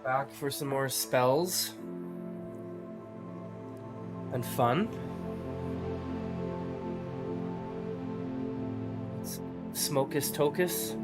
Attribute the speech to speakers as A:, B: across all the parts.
A: Back for some more spells and fun. Smokus Tokus.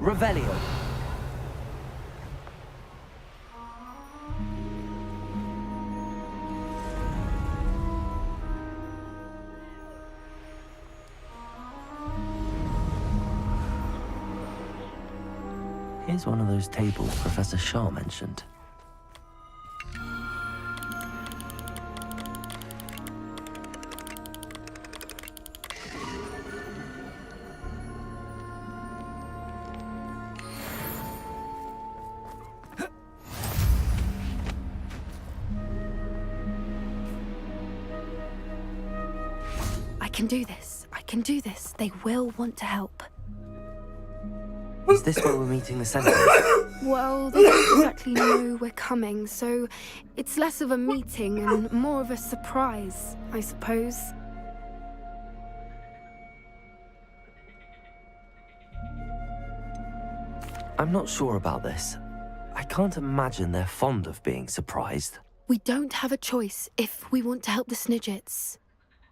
B: Revelio. Here's one of those tables Professor Shaw mentioned.
C: I can do this. I can do this. They will want to help.
B: Is this where we're meeting the centaurs?
C: Well, they don't exactly know we're coming, so it's less of a meeting and more of a surprise, I suppose.
B: I'm not sure about this. I can't imagine they're fond of being surprised.
C: We don't have a choice if we want to help the Snidgets.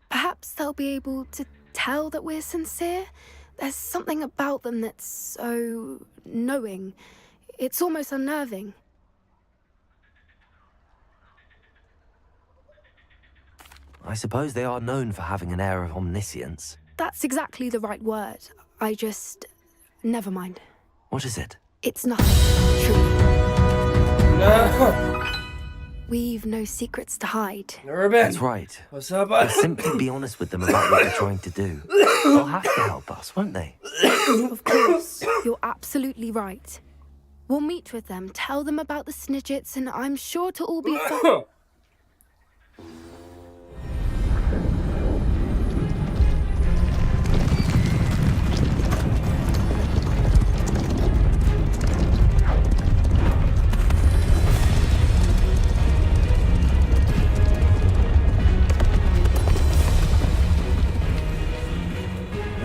C: Perhaps they'll be able to tell that we're sincere. There's something about them that's so knowing. It's almost unnerving.
B: I suppose they are known for having an air of omniscience.
C: That's exactly the right word. Never mind.
B: What is it?
C: It's nothing, truly.
A: No.
C: We've no secrets to hide.
A: Urban.
B: That's right.
A: What's up,
B: We'll
A: bud?
B: simply be honest with them about what they're trying to do. They'll have to help us, won't they?
C: Of course, you're absolutely right. We'll meet with them, tell them about the Snidgets, and I'm sure to all be fine.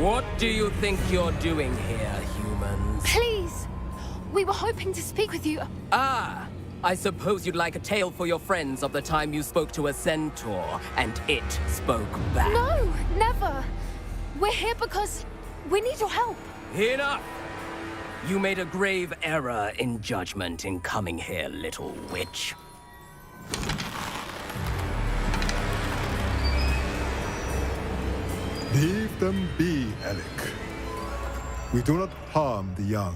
D: What do you think you're doing here, humans?
C: Please! We were hoping to speak with you.
D: Ah, I suppose you'd like a tale for your friends of the time you spoke to a centaur, and it spoke back.
C: No, never. We're here because we need your help.
D: Enough! You made a grave error in judgment in coming here, little witch.
E: Leave them be, Alec. We do not harm the young.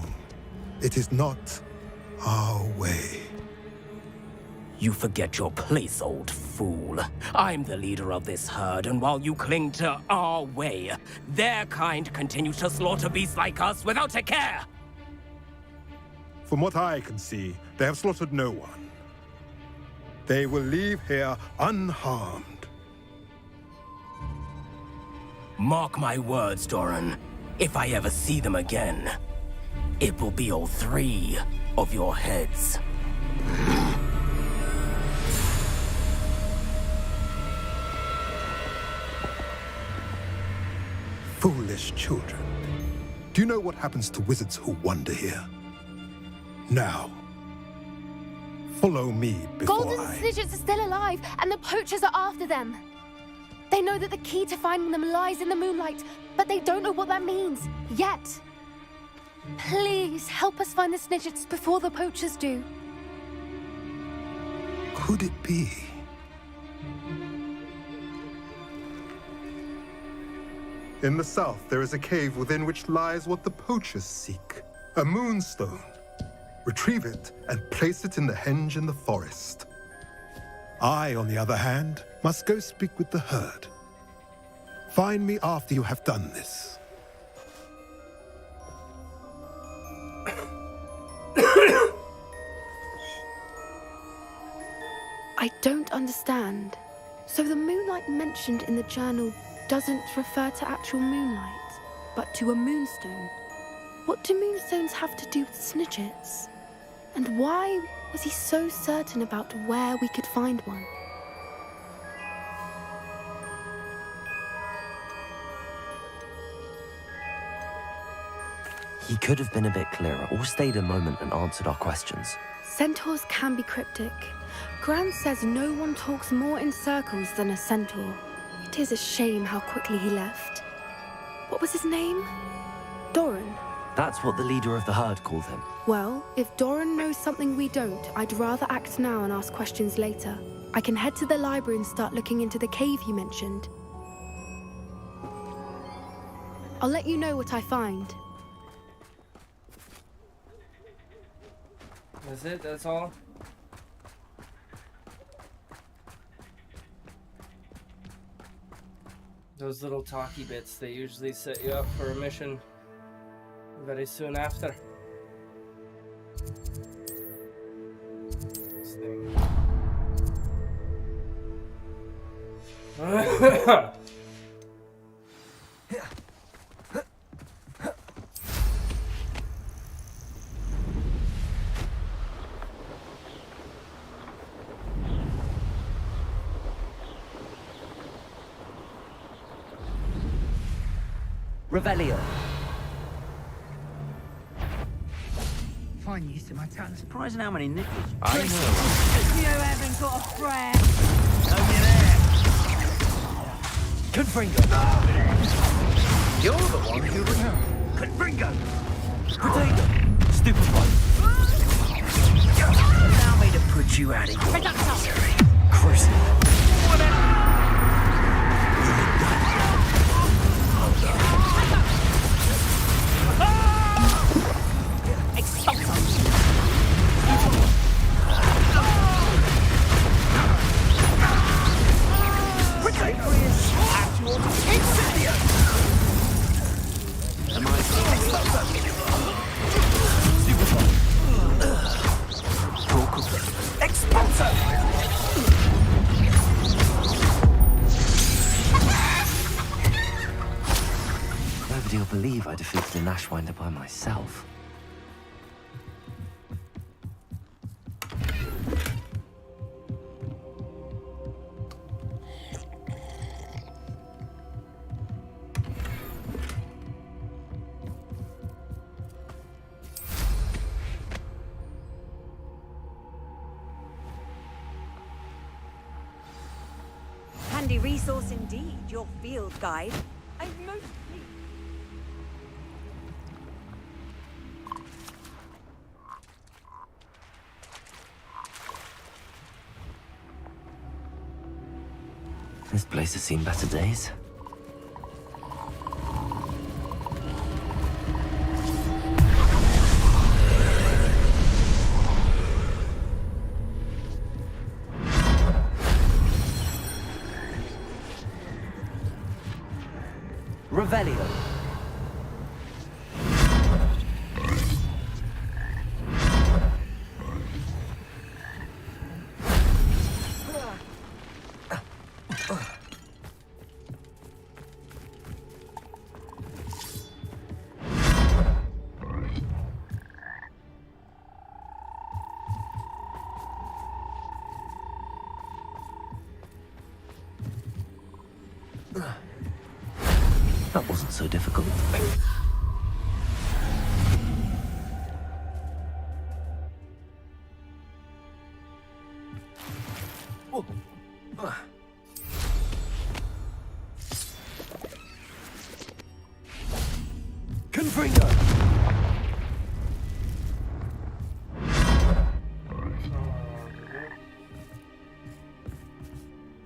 E: It is not our way.
D: You forget your place, old fool. I'm the leader of this herd, and while you cling to our way, their kind continue to slaughter beasts like us without a care!
E: From what I can see, they have slaughtered no one. They will leave here unharmed.
D: Mark my words, Doran. If I ever see them again, it will be all 3 of your heads.
E: Foolish children. Do you know what happens to wizards who wander here? Now, follow me before
C: Golden Snidgets are still alive, and the poachers are after them. They know that the key to finding them lies in the moonlight, but they don't know what that means, yet. Please, help us find the Snidgets before the poachers do.
E: Could it be? In the south, there is a cave within which lies what the poachers seek. A moonstone. Retrieve it and place it in the henge in the forest. I, on the other hand, must go speak with the herd. Find me after you have done this.
C: I don't understand. So the moonlight mentioned in the journal doesn't refer to actual moonlight, but to a moonstone. What do moonstones have to do with Snidgets? And why was he so certain about where we could find one?
B: He could have been a bit clearer, or stayed a moment and answered our questions.
C: Centaurs can be cryptic. Gran says no one talks more in circles than a centaur. It is a shame how quickly he left. What was his name? Doran.
B: That's what the leader of the herd called him.
C: Well, if Doran knows something we don't, I'd rather act now and ask questions later. I can head to the library and start looking into the cave you mentioned. I'll let you know what I find.
A: That's it? That's all? Those little talky bits, they usually set you up for a mission very soon after. This thing.
B: Revelio.
F: Fine use of my tongue.
G: Surprising how many nickels.
B: I know.
F: You haven't got a friend.
B: Confringo.
G: You're the one who would know. Confringo!
B: Potato. Stupefied.
G: Allow me to put you out of your misery.
B: Crucible. Nobody'll believe I defeated an Ashwinder by myself.
H: Handy resource indeed, your field guide. I'm most pleased.
B: This place has seen better days. Revelio. That wasn't so difficult. Confringo!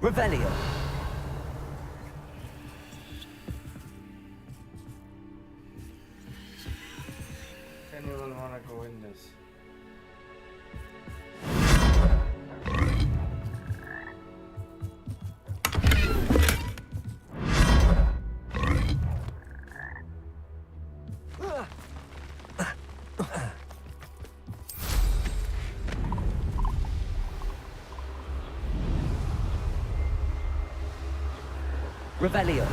B: Revelio.
A: Anyone want to go in this?
B: Revelio.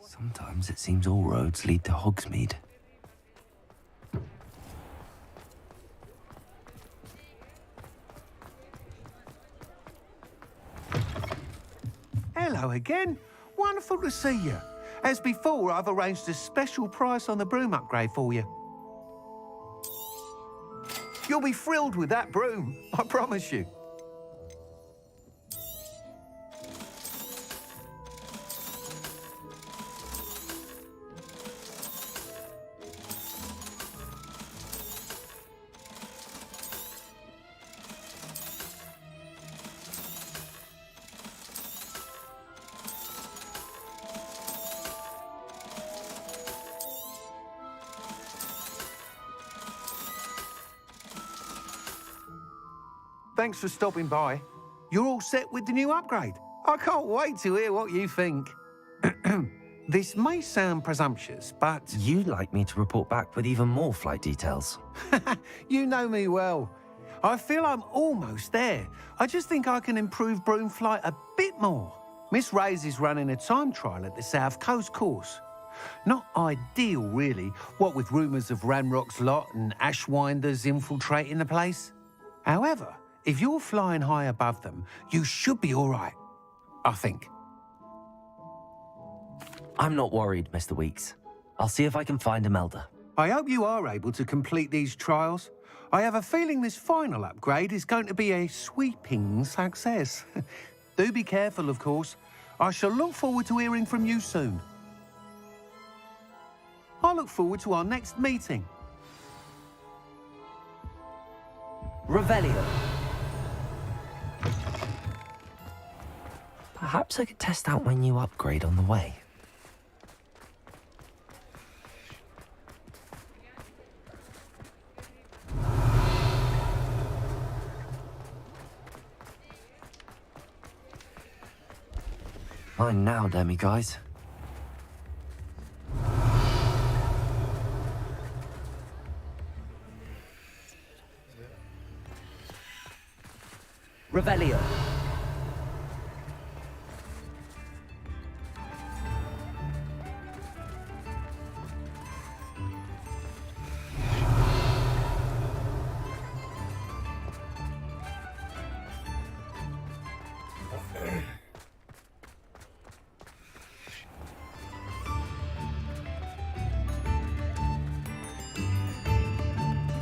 B: Sometimes it seems all roads lead to Hogsmeade.
I: Hello again. Wonderful to see you. As before, I've arranged a special price on the broom upgrade for you. You'll be thrilled with that broom, I promise you. Thanks for stopping by. You're all set with the new upgrade. I can't wait to hear what you think. This may sound presumptuous, but
B: You'd like me to report back with even more flight details.
I: you know me well. I feel I'm almost there. I just think I can improve broom flight a bit more. Miss Ray's is running a time trial at the South Coast course. Not ideal, really, what with rumours of Ranrock's lot and Ashwinders infiltrating the place. However, if you're flying high above them, you should be all right, I think.
B: I'm not worried, Mr. Weeks. I'll see if I can find Imelda.
I: I hope you are able to complete these trials. I have a feeling this final upgrade is going to be a sweeping success. Do be careful, of course. I shall look forward to hearing from you soon. I look forward to our next meeting.
B: Revelio. Perhaps I could test out my new upgrade on the way. Fine now, demiguys. Revelio.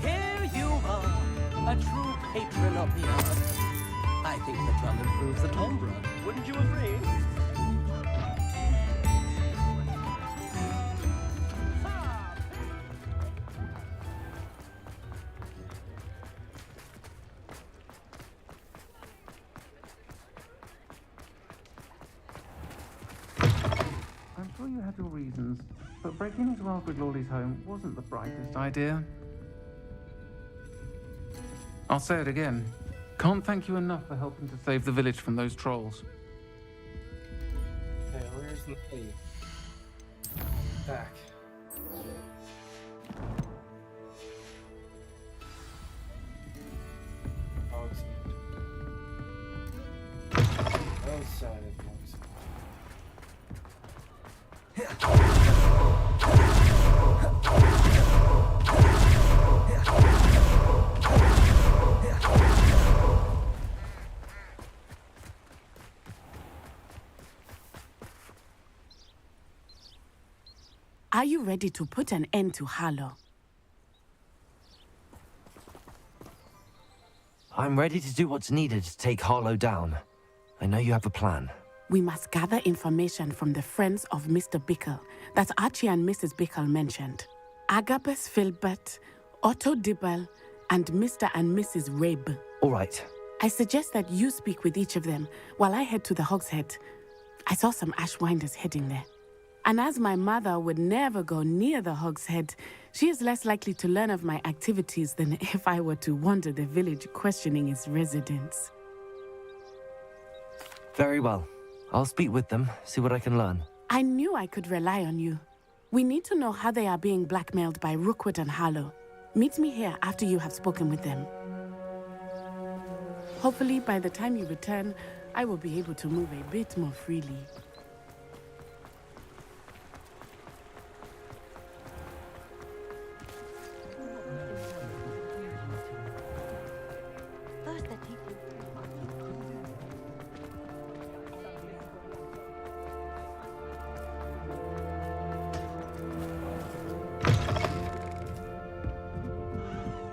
D: Here you are, a true patron of the arts. I think the drum improves the timbre. Wouldn't you agree?
J: I'm sure you had your reasons, but breaking into Alfred Lawley's home wasn't the brightest idea. I'll say it again. Can't thank you enough for helping to save the village from those trolls.
A: Okay, where's the back? Hogsmeade. Outside of Hogsmeade.
K: Are you ready to put an end to Harlow?
B: I'm ready to do what's needed to take Harlow down. I know you have a plan.
K: We must gather information from the friends of Mr. Bickle that Archie and Mrs. Bickle mentioned. Agabus Filbert, Otto Dibble, and Mr. and Mrs. Rabe.
B: All right.
K: I suggest that you speak with each of them while I head to the Hogshead. I saw some Ashwinders heading there. And as my mother would never go near the Hogshead, she is less likely to learn of my activities than if I were to wander the village questioning its residents.
B: Very well. I'll speak with them, see what I can learn.
K: I knew I could rely on you. We need to know how they are being blackmailed by Rookwood and Harlow. Meet me here after you have spoken with them. Hopefully, by the time you return, I will be able to move a bit more freely.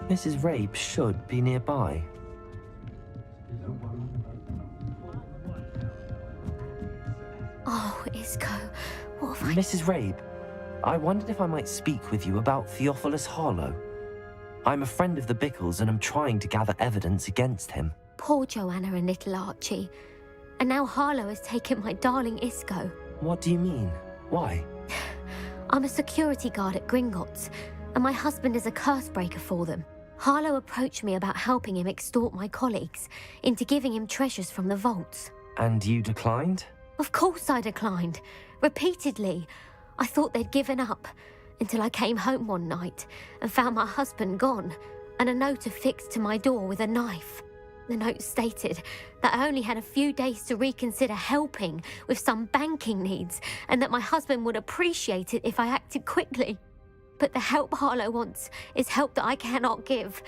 B: Mrs. Rabe should be nearby.
C: Oh, Isco, what have I...
B: Mrs. Rabe, I wondered if I might speak with you about Theophilus Harlow. I'm a friend of the Bickles and I'm trying to gather evidence against him.
C: Poor Joanna and little Archie. And now Harlow has taken my darling Isco.
B: What do you mean? Why?
C: I'm a security guard at Gringotts, and my husband is a curse breaker for them. Harlow approached me about helping him extort my colleagues into giving him treasures from the vaults.
B: And you declined?
L: Of course I declined. Repeatedly. I thought they'd given up. Until I came home one night and found my husband gone and a note affixed to my door with a knife. The note stated that I only had a few days to reconsider helping with some banking needs and that my husband would appreciate it if I acted quickly. But the help Harlow wants is help that I cannot give,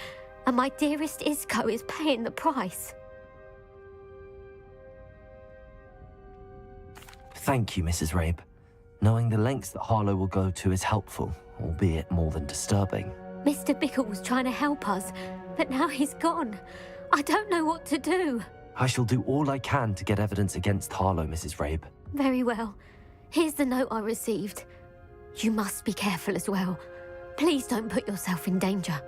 L: and my dearest Isco is paying the price.
B: Thank you, Mrs. Rabe. Knowing the lengths that Harlow will go to is helpful, albeit more than disturbing.
L: Mr. Bickle was trying to help us, but now he's gone. I don't know what to do.
B: I shall do all I can to get evidence against Harlow, Mrs. Rabe.
L: Very well. Here's the note I received. You must be careful as well. Please don't put yourself in danger.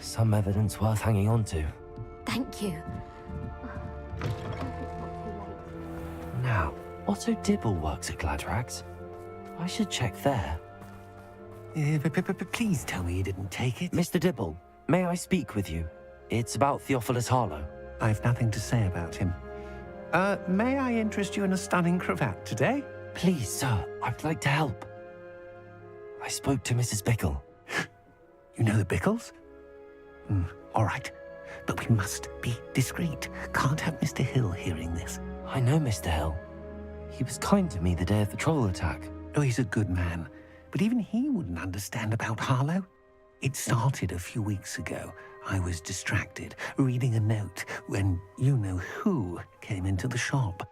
B: Some evidence worth hanging on to.
L: Thank you.
B: Now, Otto Dibble works at Gladrags. I should check there.
I: Please tell me you didn't take it.
B: Mr. Dibble, may I speak with you? It's about Theophilus Harlow.
I: I've nothing to say about him. May I interest you in a stunning cravat today?
B: Please, sir, I'd like to help. I spoke to Mrs. Bickle.
I: You know the Bickles? All right. But we must be discreet. Can't have Mr. Hill hearing this.
B: I know Mr. Hill. He was kind to me the day of the troll attack.
I: Oh, he's a good man. But even he wouldn't understand about Harlow. It started a few weeks ago. I was distracted, reading a note, when you-know-who came into the shop.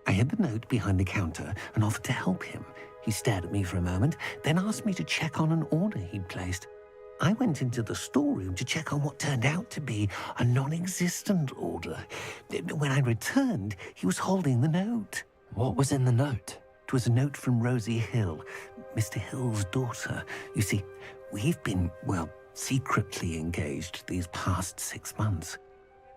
I: I hid the note behind the counter and offered to help him. He stared at me for a moment, then asked me to check on an order he'd placed. I went into the storeroom to check on what turned out to be a non-existent order. When I returned, he was holding the note.
B: What was in the note?
I: It was a note from Rosie Hill, Mr. Hill's daughter. You see, we've been, secretly engaged these past 6 months.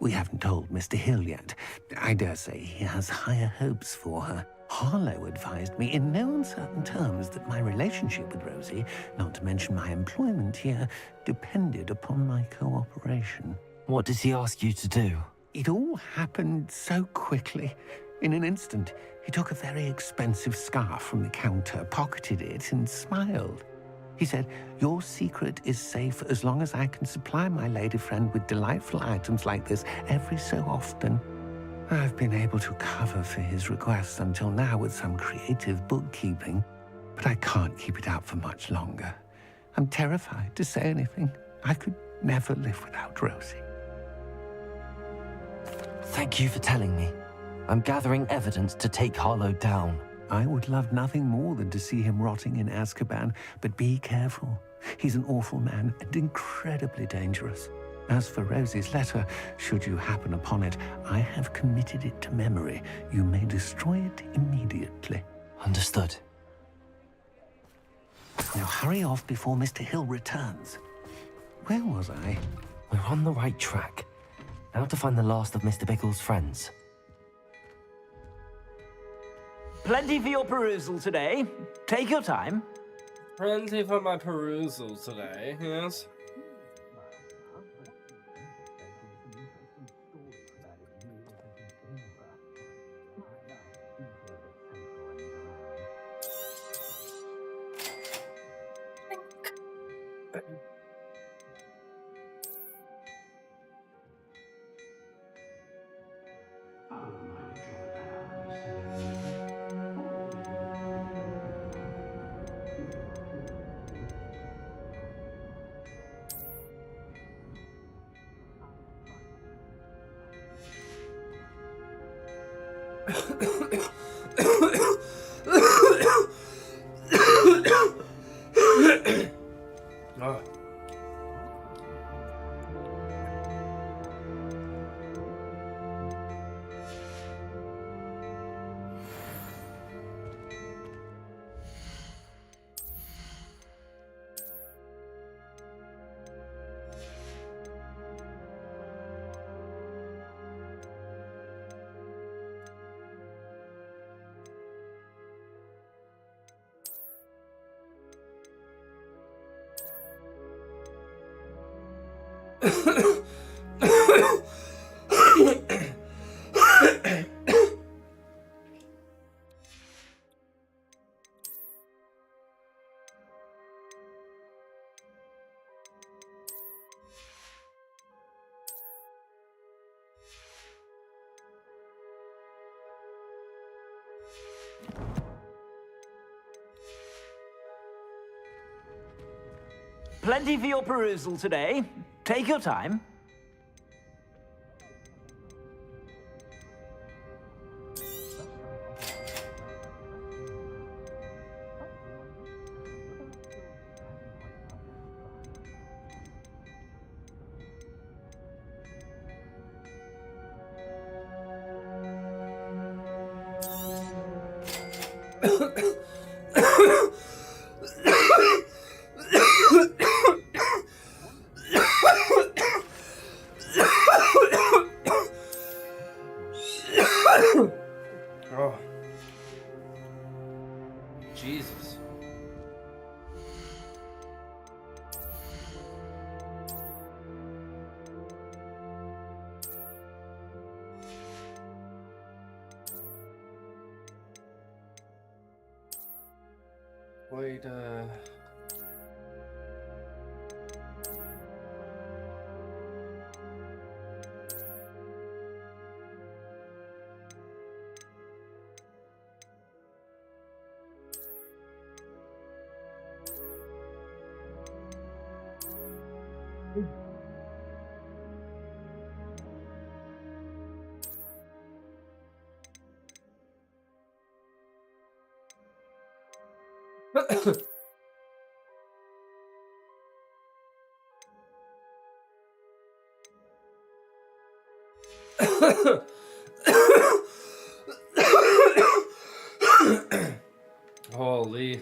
I: We haven't told Mr. Hill yet. I dare say he has higher hopes for her. Harlow advised me in no uncertain terms that my relationship with Rosie, not to mention my employment here, depended upon my cooperation.
B: What does he ask you to do?
I: It all happened so quickly. In an instant, he took a very expensive scarf from the counter, pocketed it, and smiled. He said, "Your secret is safe as long as I can supply my lady friend with delightful items like this every so often." I've been able to cover for his requests until now with some creative bookkeeping, but I can't keep it up for much longer. I'm terrified to say anything. I could never live without Rosie.
B: Thank you for telling me. I'm gathering evidence to take Harlow down.
I: I would love nothing more than to see him rotting in Azkaban, but be careful. He's an awful man and incredibly dangerous. As for Rosie's letter, should you happen upon it, I have committed it to memory. You may destroy it immediately.
B: Understood.
I: Now hurry off before Mr. Hill returns. Where was I?
B: We're on the right track. Now to find the last of Mr. Bickle's friends.
G: Plenty for your perusal today. Take your time.
A: Plenty for my perusal today, yes? Oh.
M: Plenty for your perusal today. Take your time.
A: Oh. Jesus. Wait, holy.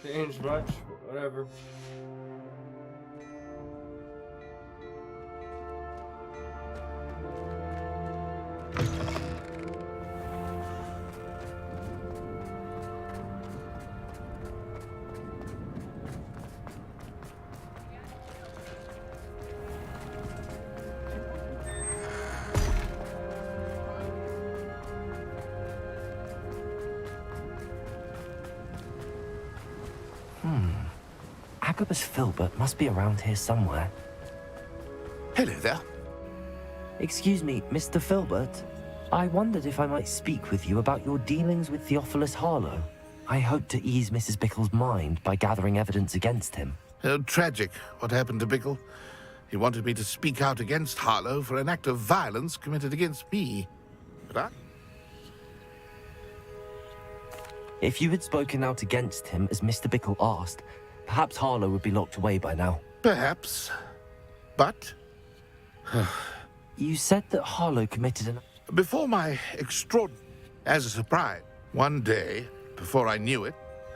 A: Changed much, whatever.
B: Agabus Filbert must be around here somewhere.
N: Hello there.
B: Excuse me, Mr. Filbert. I wondered if I might speak with you about your dealings with Theophilus Harlow. I hope to ease Mrs. Bickle's mind by gathering evidence against him.
N: Tragic, what happened to Bickle. He wanted me to speak out against Harlow for an act of violence committed against me. But
B: If you had spoken out against him, as Mr. Bickle asked, perhaps Harlow would be locked away by now.
N: Perhaps. But
B: You said that Harlow committed an...
N: before my as a surprise, one day, before I knew it,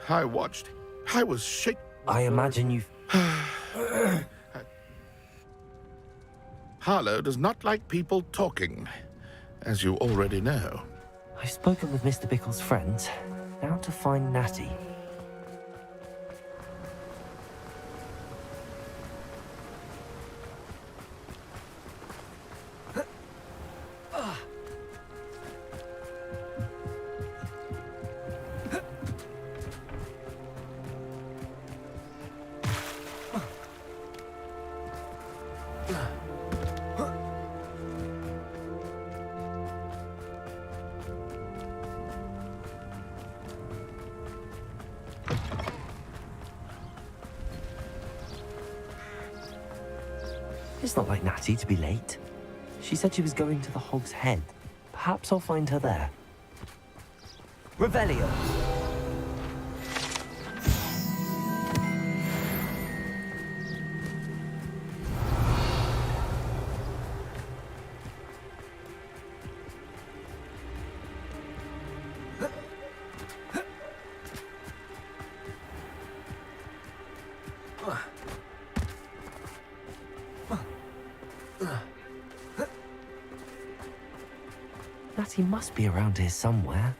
N: I watched. I was shaken.
B: I imagine you...
N: Harlow does not like people talking, as you already know.
B: I've spoken with Mr. Bickle's friends. Now to find Natty. It's not like Natty to be late. She said she was going to the Hog's Head. Perhaps I'll find her there. Revelio! Natty must be around here somewhere.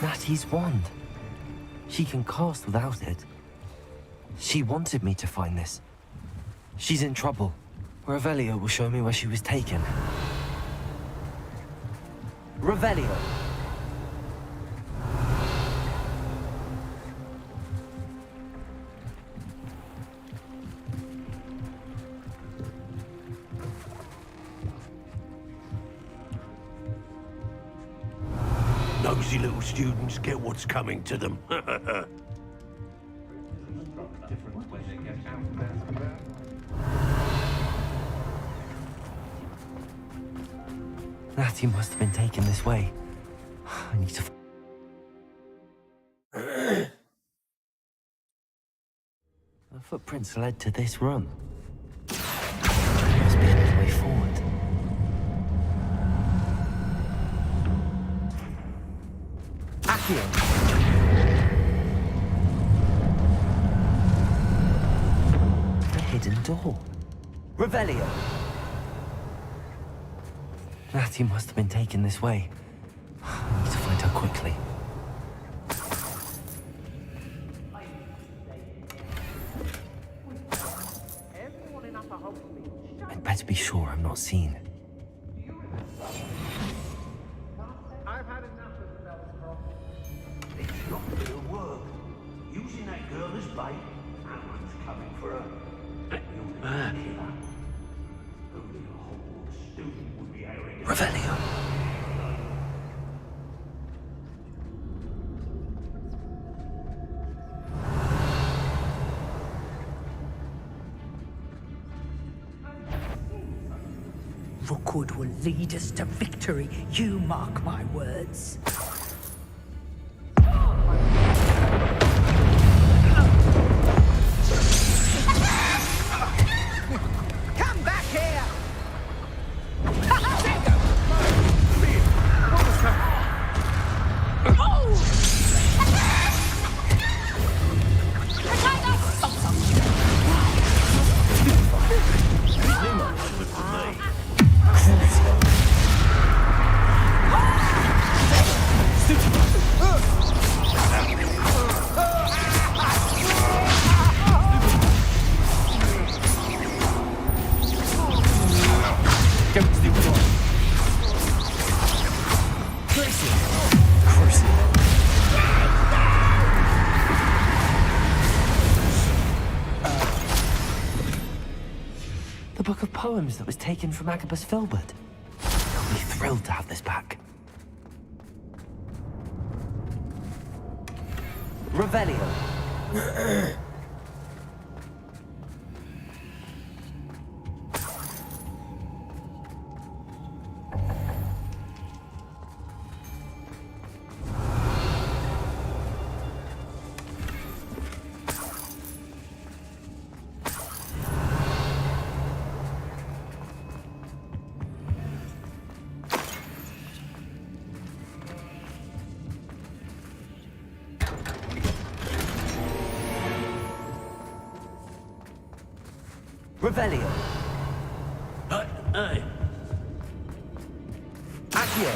B: Natty's wand. She can cast without it. She wanted me to find this. She's in trouble. Revelio will show me where she was taken. Revelio!
O: Nosy little students get what's coming to them.
B: Natty must have been taken this way. I need to... The footprints led to this room. There must be another way forward. Accio! A hidden door. Revelio! Natty must have been taken this way. I need to find her quickly. I'd better be sure I'm not seen.
O: I've had enough of the It's not gonna work. Using that girl as bait, and one's coming for her. Only a Hogwarts student would be airing it.
B: Revelio!
F: Rookwood will lead us to victory. You mark my words.
H: Come back here!
B: The book of poems that was taken from Agabus Filbert. I'll be thrilled to have this back. Revelio. Revelio. Accio.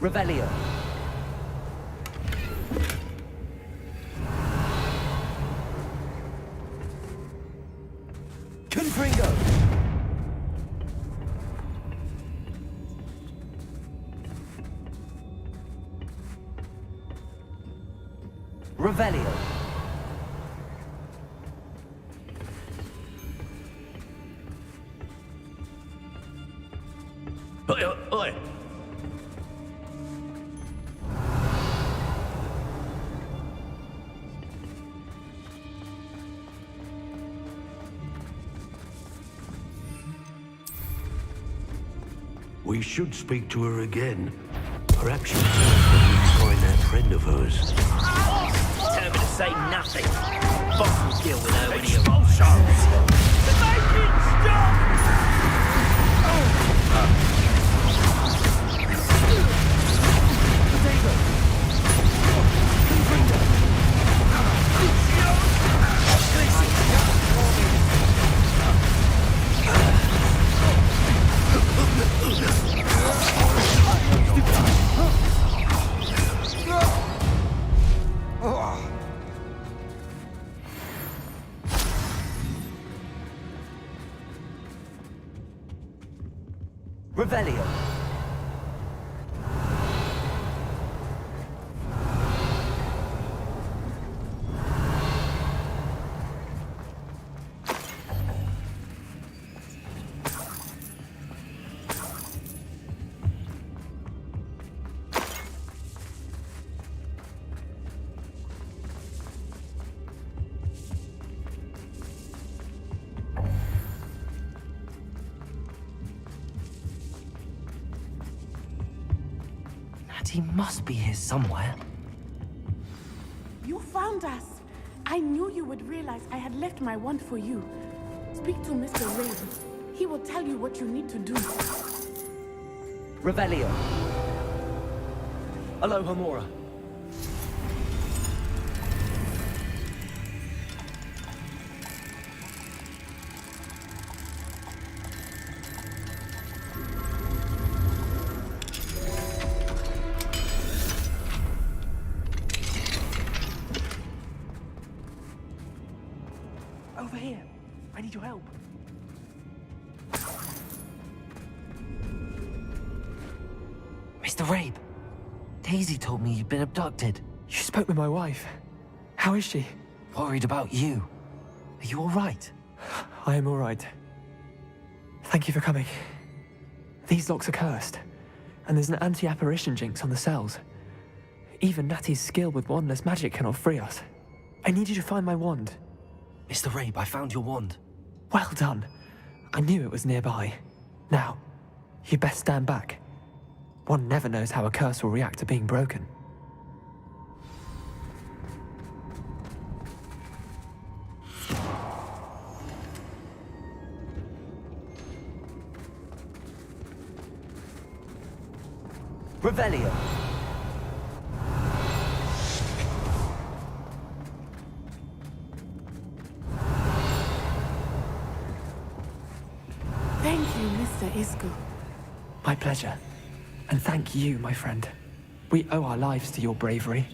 B: Revelio. Confringo. Revelio.
M: Oi.
O: We should speak to her again. Perhaps she'll tell us where we can find that friend of hers.
M: Tell me to say nothing. Boss will deal with her when he arrives. Make it stop!
B: Revelio. He must be here somewhere.
K: You found us. I knew you would realize I had left my wand for you. Speak to Mr. Raven. He will tell you what you need to do.
B: Revelio. Aloha Mora.
J: Over here. I need your help.
B: Mr. Rabe, Daisy told me you'd been abducted.
J: You spoke with my wife. How is she?
B: Worried about you. Are you all right?
J: I am all right. Thank you for coming. These locks are cursed, and there's an anti-apparition jinx on the cells. Even Natty's skill with wandless magic cannot free us. I need you to find my wand.
B: Mr. Rabe, I found your wand.
J: Well done. I knew it was nearby. Now, you best stand back. One never knows how a curse will react to being broken.
B: Revelio.
K: Thank you, Mr. Isco.
J: My pleasure. And thank you, my friend. We owe our lives to your bravery.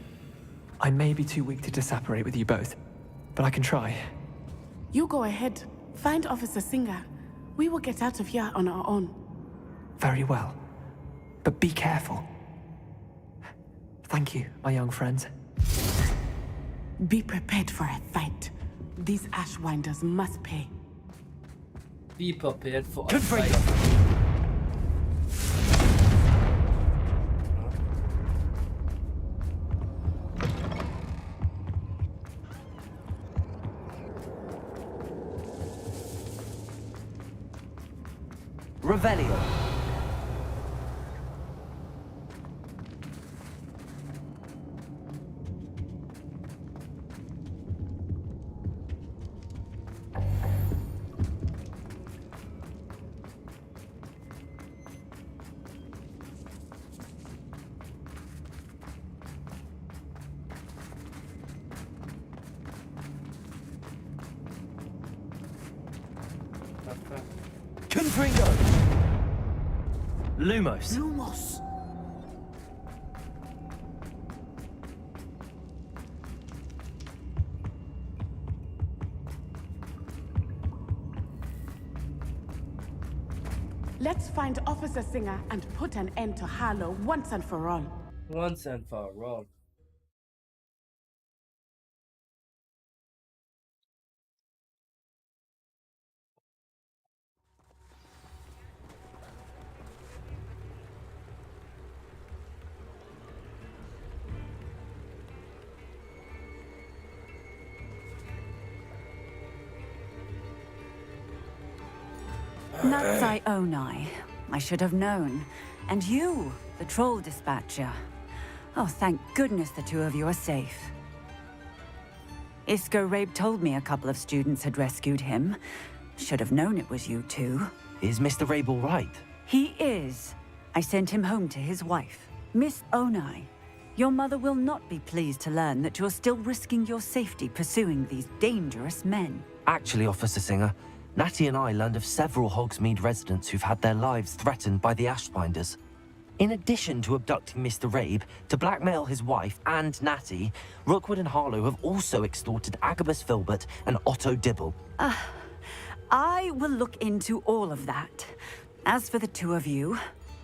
J: I may be too weak to disapparate with you both, but I can try.
K: You go ahead. Find Officer Singer. We will get out of here on our own.
J: Very well. But be careful. Thank you, my young friends.
K: Be prepared for a fight. These Ashwinders must pay.
A: Be prepared for a
B: Confringo.
A: fight.
B: Revelio. Confringo. Lumos.
K: Lumos. Let's find Officer Singer and put an end to Harlow once and for all.
A: Once and for all.
H: Natsai Onai. I should have known. And you, the troll dispatcher. Oh, thank goodness the two of you are safe. Isco Rabe told me a couple of students had rescued him. Should have known it was you two.
B: Is Mr. Rabe all right?
H: He is. I sent him home to his wife. Miss Onai, your mother will not be pleased to learn that you're still risking your safety pursuing these dangerous men.
B: Actually, Officer Singer, Natty and I learned of several Hogsmeade residents who've had their lives threatened by the Ashbinders. In addition to abducting Mr. Rabe, to blackmail his wife and Natty, Rookwood and Harlow have also extorted Agabus Filbert and Otto Dibble.
H: I will look into all of that. As for the two of you,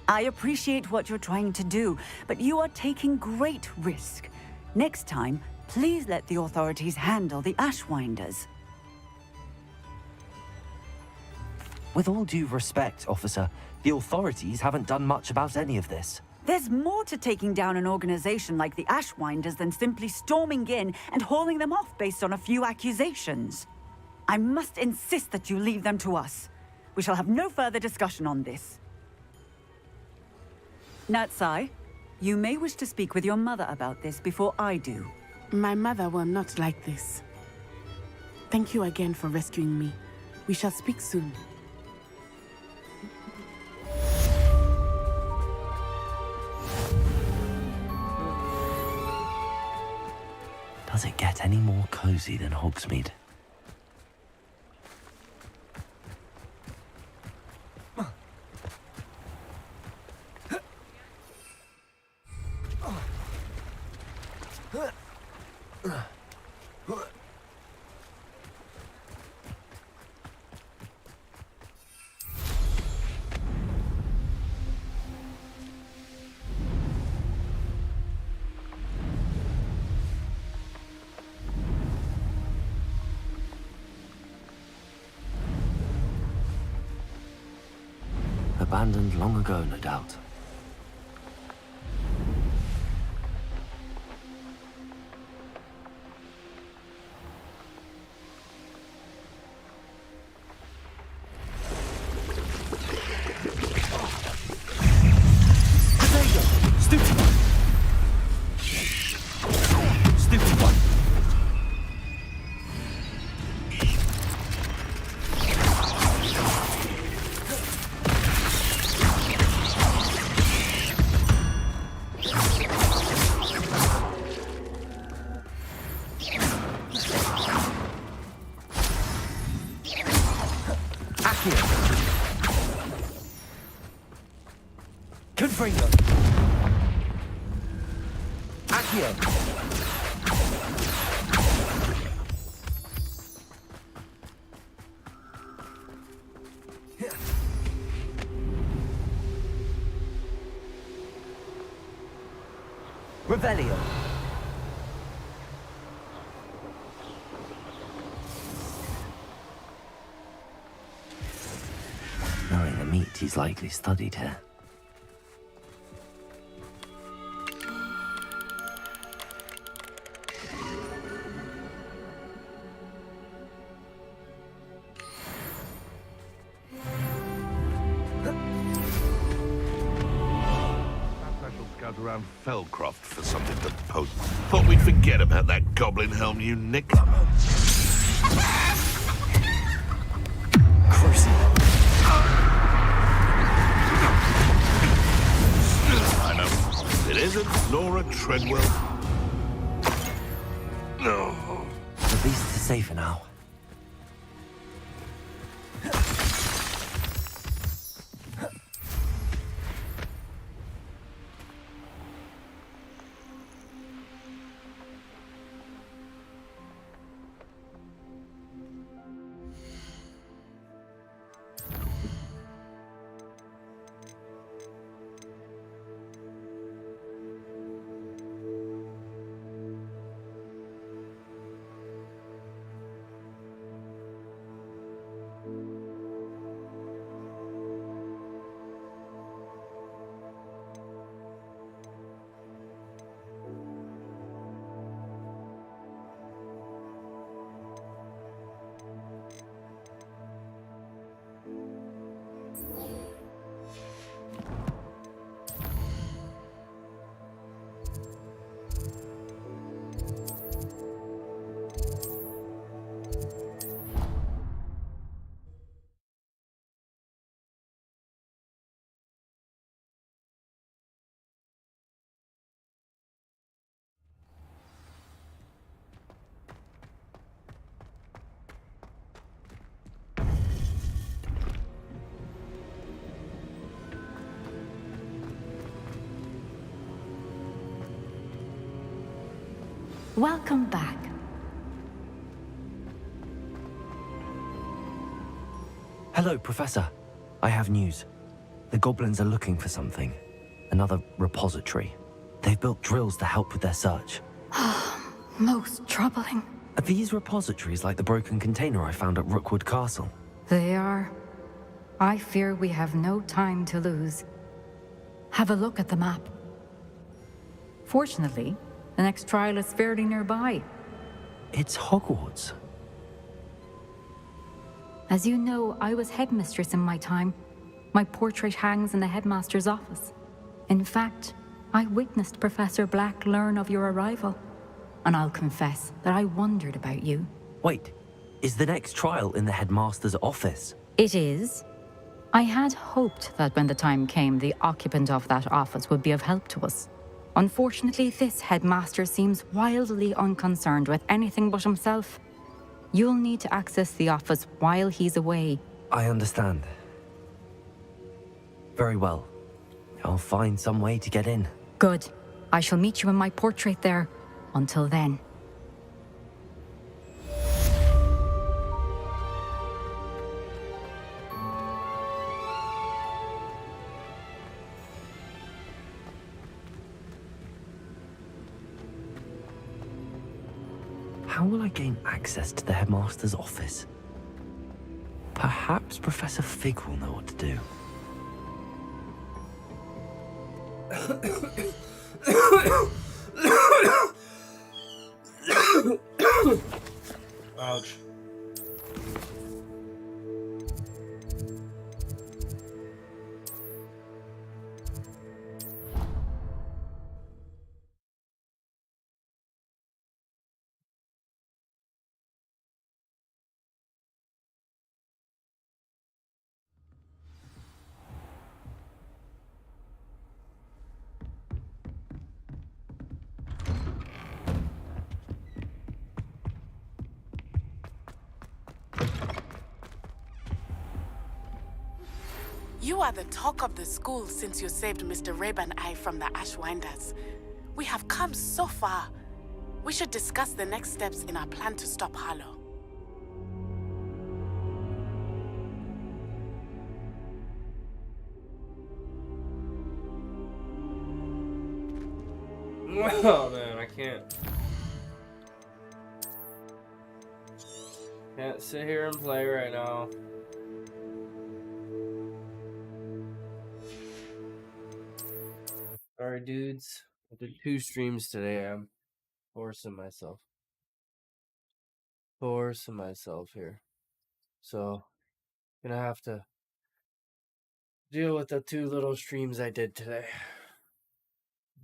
H: I appreciate what you're trying to do, but you are taking great risk. Next time, please let the authorities handle the Ashwinders.
B: With all due respect, officer, the authorities haven't done much about any of this.
H: There's more to taking down an organization like the Ashwinders than simply storming in and hauling them off based on a few accusations. I must insist that you leave them to us. We shall have no further discussion on this. Natsai, you may wish to speak with your mother about this before I do.
K: My mother will not like this. Thank you again for rescuing me. We shall speak soon.
B: Does it get any more cozy than Hogsmeade? Abandoned long ago, no doubt. Stupid one! Stupid one! Confringo. Accio. Revelio. Knowing the meat, he's likely studied here.
N: Around Felcroft for something to post. Thought we'd forget about that goblin helm you nicked. I know. It isn't Laura Treadwell. No.
B: At least it's safer now.
H: Welcome back.
B: Hello, Professor. I have news. The goblins are looking for something. Another repository. They've built drills to help with their search.
C: Most troubling.
B: Are these repositories like the broken container I found at Rookwood Castle?
P: They are. I fear we have no time to lose. Have a look at the map. Fortunately, the next trial is fairly nearby.
B: It's Hogwarts.
P: As you know, I was headmistress in my time. My portrait hangs in the headmaster's office. In fact, I witnessed Professor Black learn of your arrival. And I'll confess that I wondered about you.
B: Wait, is the next trial in the headmaster's office?
P: It is. I had hoped that when the time came, the occupant of that office would be of help to us. Unfortunately, this headmaster seems wildly unconcerned with anything but himself. You'll need to access the office while he's away.
B: I understand. Very well. I'll find some way to get in.
P: Good. I shall meet you in my portrait there. Until then.
B: How will I gain access to the headmaster's office? Perhaps Professor Fig will know what to do.
A: Ouch.
K: You are the talk of the school since you saved Mr. Rabe and I from the Ashwinders. We have come so far. We should discuss the next steps in our plan to stop Harlow.
A: Oh man, I can't sit here and play right now. Alright, dudes. I did 2 streams today. I'm forcing myself here. So, gonna have to deal with the 2 little streams I did today.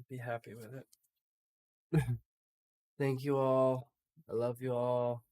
A: Be happy with it. Thank you all. I love you all.